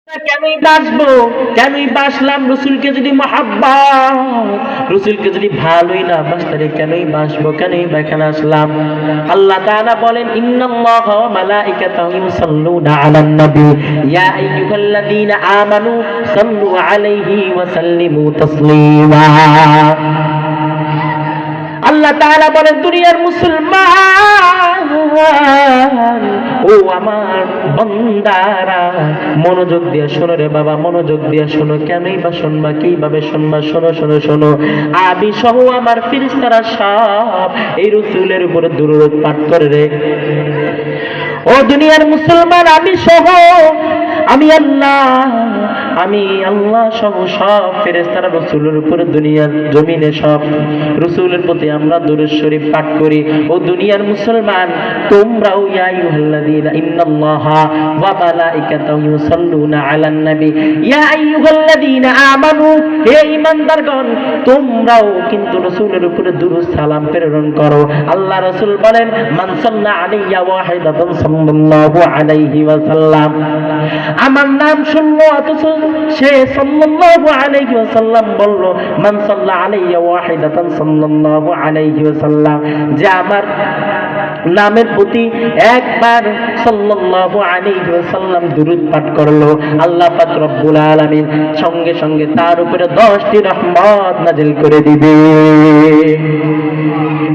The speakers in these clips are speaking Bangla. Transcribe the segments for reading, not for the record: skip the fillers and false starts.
কেনই বাসবো, কেনই বাসলাম? রসুলকে যদি মহাব্বত, রসুলকে যদি ভালোই না বাসতারে কেনই বাসবো, কেনই বা এখানে আসলাম? আল্লাহ তাআলা বলেন, ইন্নাল্লাহা ওয়া মালাইকাতাহু ইউসাল্লুনা আলান নবী ইয়া আইয়ুহাল্লাযীনা আমানু সাল্লু আলাইহি ওয়া সাল্লিমু তাসলিমা। আল্লাহ তাআলা বলেন, দুনিয়ার মুসলমান ও আমার বান্দারা, মনোযোগ দিয়ে শোনো রে বাবা, মনোযোগ দিয়ে শোনো। কেনই বা শুনবা, কিভাবে শুনবা? শোনো শোনো শোনো। আমি সহ আমার ফেরেশতারা সব এই রাসূলের উপরে দুরূদ পাঠ করে রে। ও দুনিয়ার মুসলমান, আমি সহ, আমি আল্লাহ সহ সব ফেরেশতারা রাসূলের উপরে দুনিয়ার জমিনে সব রাসূলের প্রতি আমরা দুরূদ শরীফ পাঠ করি। ও দুনিয়ার মুসলমান, তোমরাও ইয়া আইয়ুহাল্লাযীনা ইন্নাল্লাহা ওয়া মালাইকাতাহু ইউসাল্লুনা আলান নবী ইয়া আইয়ুহাল্লাযীনা আমানু, হে ঈমানদারগণ, তোমরাও কিন্তু রাসূলের উপরে দুরূদ সালাম প্রেরণ করো। আল্লাহ রাসূল বলেন, মান সাল্লা আলাইয়া ওয়াহিদাতান সাল্লাল্লাহু আলাইহি ওয়া সাল্লাম। আমার নাম শুনলো অথচ সে সাল্লাল্লাহু আলাইহি ওয়া সাল্লাম বলল, মান সাল্লা আলাইয়া ওয়াহিদাতান সাল্লাল্লাহু আলাইহি ওয়া সাল্লাম, যে আমার নামের প্রতি একবার সাল্লাল্লাহু আলাইহি ওয়া সাল্লাম দুরূদ পাঠ করলো, আল্লাহ পাক রব্বুল আলামিন সঙ্গে সঙ্গে তার উপরে 10টি রহমত নাযিল করে দিবে।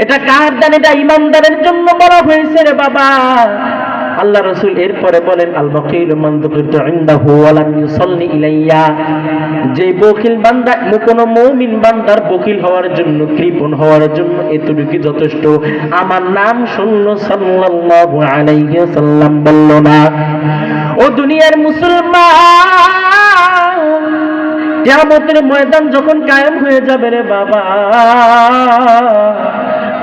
এটা কার দান? এটা ঈমানদারের জন্য বলা হয়েছে রে বাবা। আল্লাহ রাসূল এরপরে বলেন, আল বাকিলু মান যুকিরতু ইনদাহু ওয়া লাম ইউসাল্লি ইলাইয়া, যে বকিল বান্দা, কোন মুমিন বান্দার বকিল হওয়ার জন্য, কৃপণ হওয়ার জন্য এতটুকু যথেষ্ট, আমার নাম শুনলো সাল্লাল্লাহু আলাইহি ওয়াসাল্লাম বলল না। ও দুনিয়ার মুসলমান, কিয়ামতের ময়দান যখন কায়েম হয়ে যাবে রে বাবা,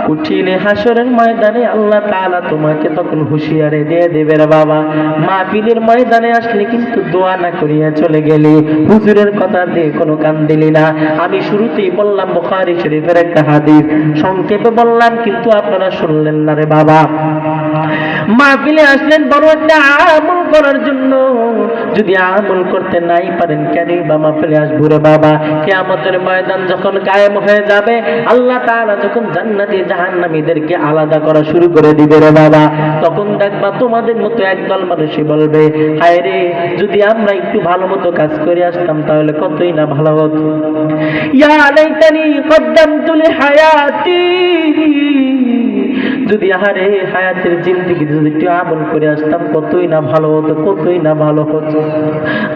কঠিনে হাসরের ময়দানে আল্লাহ তাআলা তোমাকে তখন হুঁশিয়ারি দিয়ে দেবে রে বাবা। মাহফিলের ময়দানে আসলে কিন্তু দোয়া না করিয়া চলে গেলি, হুজুরের কথা দিয়ে কোনো কান দিলি না। আমি শুরুতেই বললাম বুখারী শরীফের একটা হাদিস, সংক্ষেপে বললাম কিন্তু আপনারা শুনলেন না রে বাবা। মাহফিলে আসলেন বড় একটা আমল করার জন্য, যদি আমল করতে নাই পারেন কেনই বা মাহফিলে আসবো রে বাবা? কিয়ামতের ময়দান যখন কায়েম হয়ে যাবে, আল্লাহ তাআলা যখন জান্নাতি জাহান্নামীদেরকে আলাদা করা শুরু করে দিবে রে বাবা, তখন দেখবা তোমাদের মতো একদল মানুষই বলবে, হায় রে, যদি আমরা একটু ভালো মতো কাজ করে আসতাম তাহলে কতই না ভালো হতো। ইয়া লাইতানি কদ্দামতু লিহায়াতি, যদি আহারে হায়াতের জিন্দেগি যদি একটু আমল করে আসতাম কতই না ভালো হতো, কতই না ভালো হতো।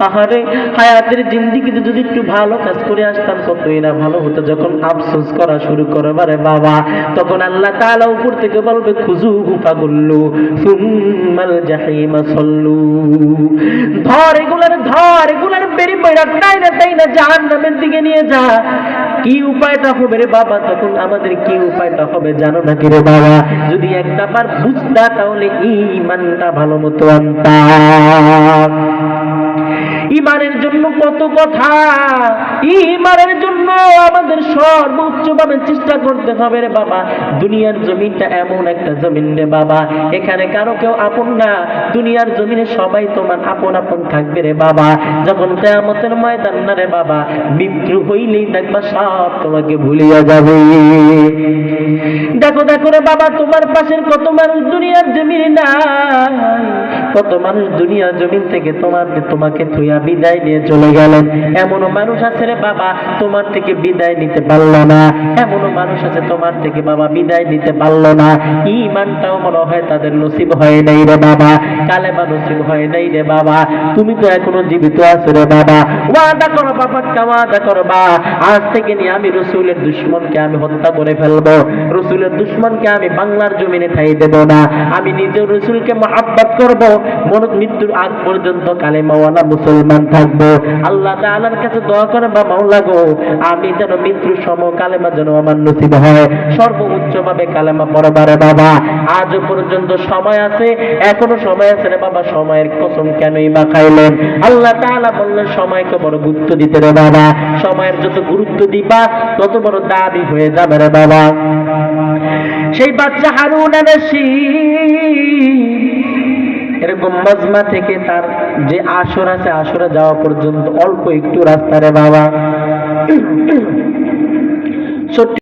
আহারে হায়াতের জিন্দেগিতে যদি একটু ভালো কাজ করে আসতাম কতই না ভালো হতো। যখন আফসোস করা শুরু করবে রে বাবা, তখন আল্লাহ তাআলা উপর থেকে বলবে, খুযুহু ফাগুল্লু সুম্মাল জাহিমা সাল্লু, ধর এগুলার বেরি বইরা টাইনা জাহান্নামের দিকে নিয়ে যা। কি উপায়টা হবে রে বাবা? তখন আমাদের কি উপায়টা হবে জানো নাকি রে বাবা? যদি একটা বার বুঝতা তাহলে ঈমানটা ভালো মতো আনতা। ঈমানের জন্য কত কথা, ঈমানের জন্য আমাদের সর্বোচ্চ ভাবে চেষ্টা করতে হবে রে বাবা। দুনিয়ার জমিনটা এমন একটা জমিন রে বাবা, এখানে কারো কেউ আপন না। দুনিয়ার জমিনে সবাই তোমার আপন আপন থাকবে রে বাবা। যখন কিয়ামতের ময়দান না রে বাবা, মৃত্যু হইলেই দেখবা সব তোমাকে ভুলিয়া যাবে। দেখো রে বাবা, তোমার পাশের কত মানুষ দুনিয়ার জমিনে নাই, কত মানুষ দুনিয়ার জমিন থেকে তোমাকে থুইয়া বিদায় নিয়ে চলে গেলেন। এমনও মানুষ আছে রে বাবা, তোমার থেকে বিদায় নিতে পারলো না। এমনও মানুষ আছে তোমার থেকে বাবা বিদায় নিতে পারলো না। ঈমানটাও মনে হয় তাদের নসিব হয় নাই রে বাবা, কালেমা নসিব হয় নাই রে বাবা। তুমি তো এখনো জীবিত আছো রে বাবা। ওয়াদা করো বাবা, ওয়াদা করবা, আজ থেকে নিয়ে আমি রাসূলের দুশমনকে আমি হত্যা করে ফেলবো, রাসূলের দুশমনকে আমি বাংলার জমিনে ঠাই দেব না। আমি নিজেও রাসূলকে মহব্বত করব, মৃত্যুর আগ পর্যন্ত কালেমাওয়ালা মুসলমান থাকবো। আল্লাহ তাআলার কাছে দোয়া করবা, মাওলা গো, আমি যেন মৃত্যুর সময় কালেমা যেন আমার নসিব হয়, সর্বোচ্চ ভাবে কালেমা পড়বারে বাবা। আজও পর্যন্ত সময় আছে, এখনো সময় আছে রে বাবা। সময়ের কসম কেনই বা খাইলেন? আল্লাহ তাআলা বললেন সময়কে বড় গুরুত্ব দিতে রে বাবা। সময়ের যত গুরুত্ব দিবা তত বড় দাবি হয়ে যাবে রে বাবা। সেই বাচ্চা হারুন আর রশীদ এরকম মজমা থেকে তার যে আসর আছে, আসরে যাওয়া পর্যন্ত অল্প একটু রাস্তা রে বাবা। ছোট্ট